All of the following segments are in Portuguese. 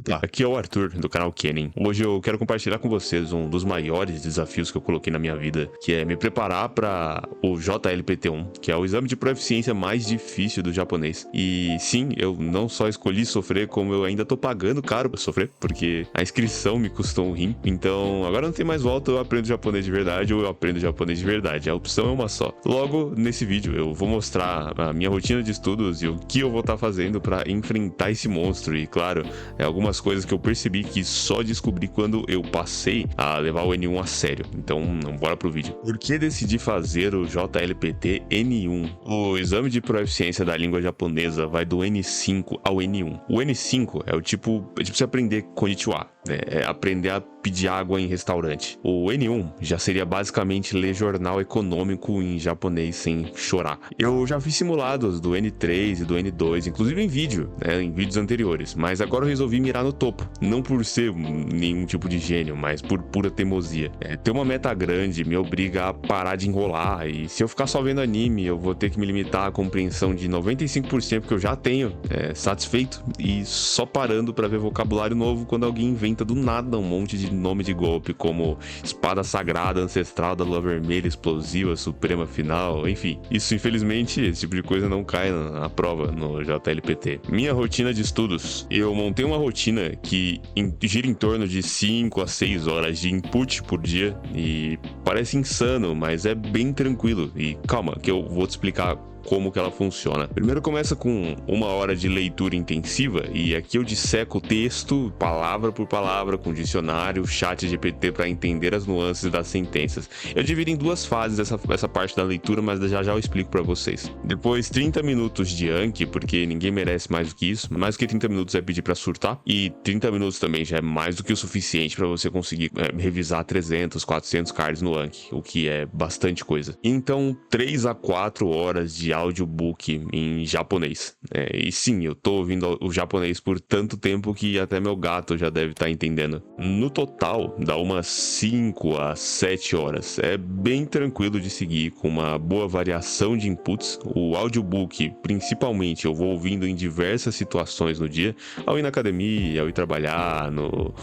Opa, aqui é o Arthur, do canal Kennen. Hoje eu quero compartilhar com vocês um dos maiores desafios que eu coloquei na minha vida, que é me preparar para o JLPT1, que é o exame de proficiência mais difícil do japonês. E sim, eu não só escolhi sofrer, como eu ainda tô pagando caro pra sofrer, porque a inscrição me custou um rim. Então, agora não tem mais volta, eu aprendo japonês de verdade ou eu aprendo japonês de verdade. A opção é uma só. Logo, nesse vídeo, eu vou mostrar a minha rotina de estudos e o que eu vou estar fazendo para enfrentar esse monstro. E, claro, algumas coisas que eu percebi que só descobri quando eu passei a levar o N1 a sério. Então, bora pro vídeo. Por que decidi fazer o JLPT N1? O exame de proficiência da língua japonesa vai do N5 ao N1. O N5 é o tipo você aprender konnichiwa, né? É aprender a pedir água em restaurante. O N1 já seria basicamente ler jornal econômico em japonês sem chorar. Eu já fiz simulados do N3 e do N2, inclusive em vídeo, né, em vídeos anteriores, mas agora eu resolvi mirar no topo, não por ser nenhum tipo de gênio, mas por pura teimosia. Ter uma meta grande me obriga a parar de enrolar, e se eu ficar só vendo anime, eu vou ter que me limitar à compreensão de 95% que eu já tenho satisfeito, e só parando para ver vocabulário novo quando alguém inventa do nada um monte de nome de golpe, como espada sagrada ancestral da lua vermelha explosiva suprema final, enfim. Isso, infelizmente, esse tipo de coisa não cai na prova no JLPT. Minha rotina de estudos. Eu montei uma rotina que gira em torno de 5 a 6 horas de input por dia e parece insano, mas é bem tranquilo. E calma, que eu vou te explicar como que ela funciona. Primeiro começa com 1 hora de leitura intensiva, e aqui eu disseco o texto, palavra por palavra, com dicionário, chat GPT para entender as nuances das sentenças. Eu divido em 2 fases essa parte da leitura, mas já eu explico para vocês. Depois 30 minutos de Anki, porque ninguém merece mais do que isso. Mais do que 30 minutos é pedir para surtar, e 30 minutos também já é mais do que o suficiente para você conseguir revisar 300, 400 cards no Anki, o que é bastante coisa. Então 3 a 4 horas de audiobook em japonês. E sim, eu tô ouvindo o japonês por tanto tempo que até meu gato já deve estar entendendo. No total, dá umas 5 a 7 horas. É bem tranquilo de seguir, com uma boa variação de inputs. O audiobook, principalmente, eu vou ouvindo em diversas situações no dia, ao ir na academia, ao ir trabalhar, no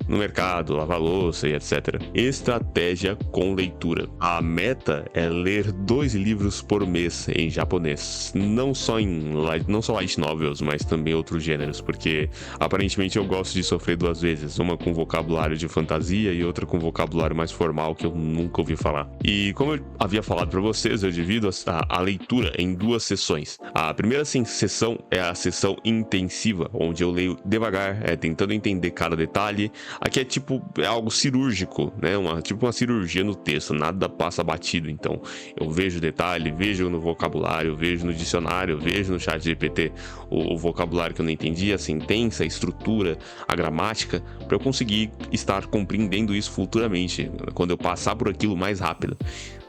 mercado, lavar louça e etc. Estratégia com leitura. A meta é ler 2 livros por mês em japonês. Não só light novels, mas também outros gêneros, porque aparentemente eu gosto de sofrer 2 vezes, uma com vocabulário de fantasia e outra com vocabulário mais formal que eu nunca ouvi falar. E como eu havia falado para vocês, eu divido a leitura em 2 sessões. A primeira sessão é a sessão intensiva, onde eu leio devagar, tentando entender cada detalhe. Aqui é algo cirúrgico, né? Tipo uma cirurgia no texto, nada passa batido. Então eu vejo o detalhe, vejo no vocabulário, vejo no dicionário, vejo no chat GPT o vocabulário que eu não entendi, a sentença, a estrutura, a gramática, para eu conseguir estar compreendendo isso futuramente, quando eu passar por aquilo mais rápido.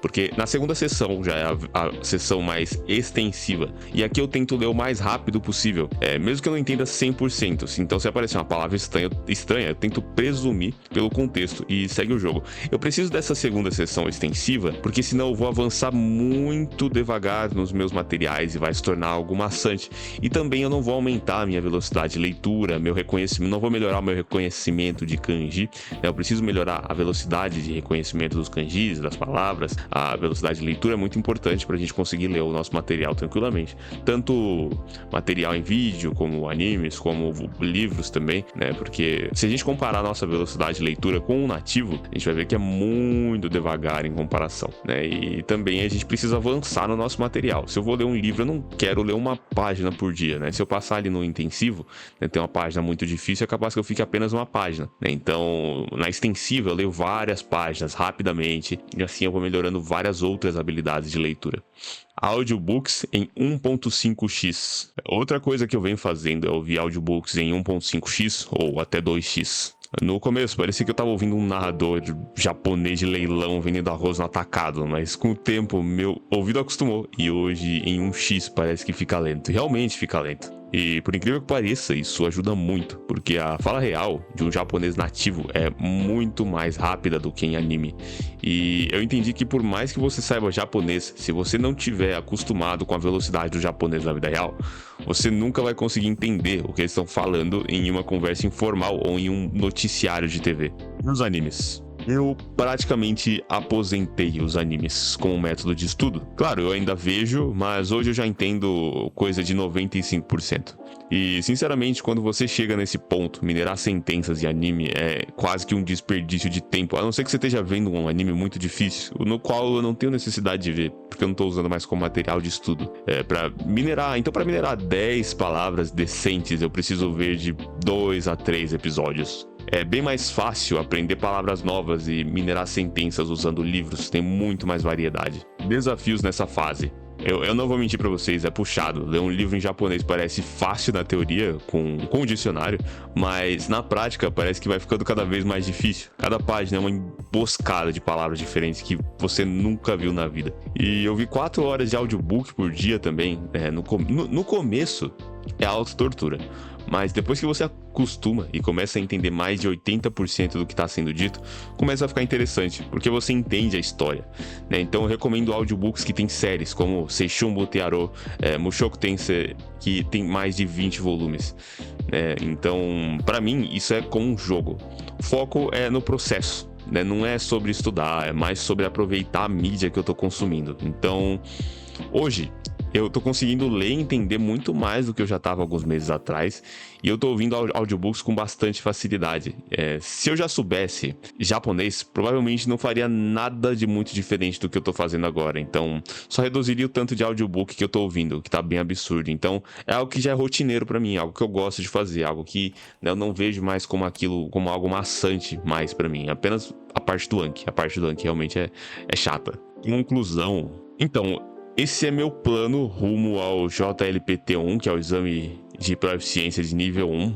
Porque na segunda sessão já é a sessão mais extensiva, e aqui eu tento ler o mais rápido possível, mesmo que eu não entenda 100%. Então se aparecer uma palavra estranha, eu tento presumir pelo contexto e segue o jogo. Eu preciso dessa segunda sessão extensiva, porque senão eu vou avançar muito devagar nos meus materiais e vai se tornar algo maçante. E também eu não vou aumentar a minha velocidade de leitura, meu reconhecimento, não vou melhorar o meu reconhecimento de kanji, né? Eu preciso melhorar a velocidade de reconhecimento dos kanjis, das palavras. A velocidade de leitura é muito importante para a gente conseguir ler o nosso material tranquilamente. Tanto material em vídeo, como animes, como livros também, né? Porque se a gente comparar a nossa velocidade de leitura com o nativo, a gente vai ver que é muito devagar em comparação, né? E também a gente precisa avançar no nosso material. Se eu vou ler um livro, eu não quero ler uma página por dia, né? Se eu passar ali no intensivo, né, tem uma página muito difícil, é capaz que eu fique apenas uma página, né? Então, na extensiva, eu leio várias páginas rapidamente, e assim eu vou melhorando várias outras habilidades de leitura. Audiobooks em 1.5x. Outra coisa que eu venho fazendo é ouvir audiobooks em 1.5x ou até 2x. No começo, parecia que eu tava ouvindo um narrador japonês de leilão vendendo arroz no atacado, mas com o tempo, meu ouvido acostumou, e hoje em 1x parece que fica lento. Realmente fica lento. E por incrível que pareça, isso ajuda muito, porque a fala real de um japonês nativo é muito mais rápida do que em anime. E eu entendi que por mais que você saiba japonês, se você não tiver acostumado com a velocidade do japonês na vida real, você nunca vai conseguir entender o que eles estão falando em uma conversa informal ou em um noticiário de TV. Nos animes, eu praticamente aposentei os animes como método de estudo. Claro, eu ainda vejo, mas hoje eu já entendo coisa de 95%. E, sinceramente, quando você chega nesse ponto, minerar sentenças de anime é quase que um desperdício de tempo. A não ser que você esteja vendo um anime muito difícil, no qual eu não tenho necessidade de ver, porque eu não estou usando mais como material de estudo. Para minerar 10 palavras decentes, eu preciso ver de 2 a 3 episódios. É bem mais fácil aprender palavras novas e minerar sentenças usando livros, tem muito mais variedade. Desafios nessa fase. Eu não vou mentir pra vocês, é puxado. Ler um livro em japonês parece fácil na teoria, com o dicionário, mas na prática parece que vai ficando cada vez mais difícil. Cada página é uma emboscada de palavras diferentes que você nunca viu na vida. E eu vi 4 horas de audiobook por dia também. No começo é auto-tortura. Mas depois que você acostuma e começa a entender mais de 80% do que está sendo dito, começa a ficar interessante, porque você entende a história, né? Então eu recomendo audiobooks que tem séries, como Seishun Botearo, Mushoku Tensei, que tem mais de 20 volumes, né? Então, para mim, isso é como um jogo. O foco é no processo, né? Não é sobre estudar, é mais sobre aproveitar a mídia que eu tô consumindo. Então, hoje eu tô conseguindo ler e entender muito mais do que eu já tava alguns meses atrás. E eu tô ouvindo audiobooks com bastante facilidade. Se eu já soubesse japonês, provavelmente não faria nada de muito diferente do que eu tô fazendo agora. Então, só reduziria o tanto de audiobook que eu tô ouvindo, que tá bem absurdo. Então, é algo que já é rotineiro pra mim, algo que eu gosto de fazer, algo que, né, eu não vejo mais como aquilo, como algo maçante mais pra mim. Apenas a parte do Anki. A parte do Anki realmente é chata. Conclusão. Então, esse é meu plano rumo ao JLPT1, que é o exame de proficiência de nível 1.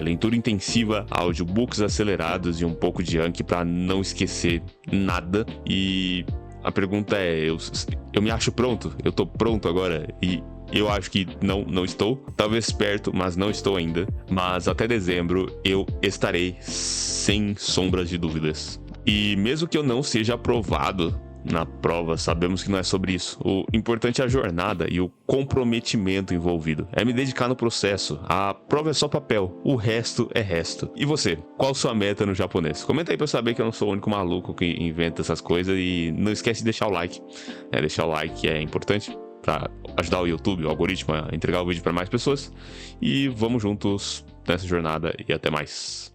Leitura intensiva, audiobooks acelerados e um pouco de Anki para não esquecer nada. E a pergunta é, eu me acho pronto? Eu tô pronto agora? E eu acho que não estou. Talvez perto, mas não estou ainda. Mas até dezembro eu estarei sem sombras de dúvidas. E mesmo que eu não seja aprovado na prova, sabemos que não é sobre isso. O importante é a jornada e o comprometimento envolvido. É me dedicar no processo. A prova é só papel, o resto é resto. E você? Qual sua meta no japonês? Comenta aí pra eu saber que eu não sou o único maluco que inventa essas coisas. E não esquece de deixar o like. Deixar o like é importante pra ajudar o YouTube, o algoritmo, a entregar o vídeo pra mais pessoas. E vamos juntos nessa jornada e até mais.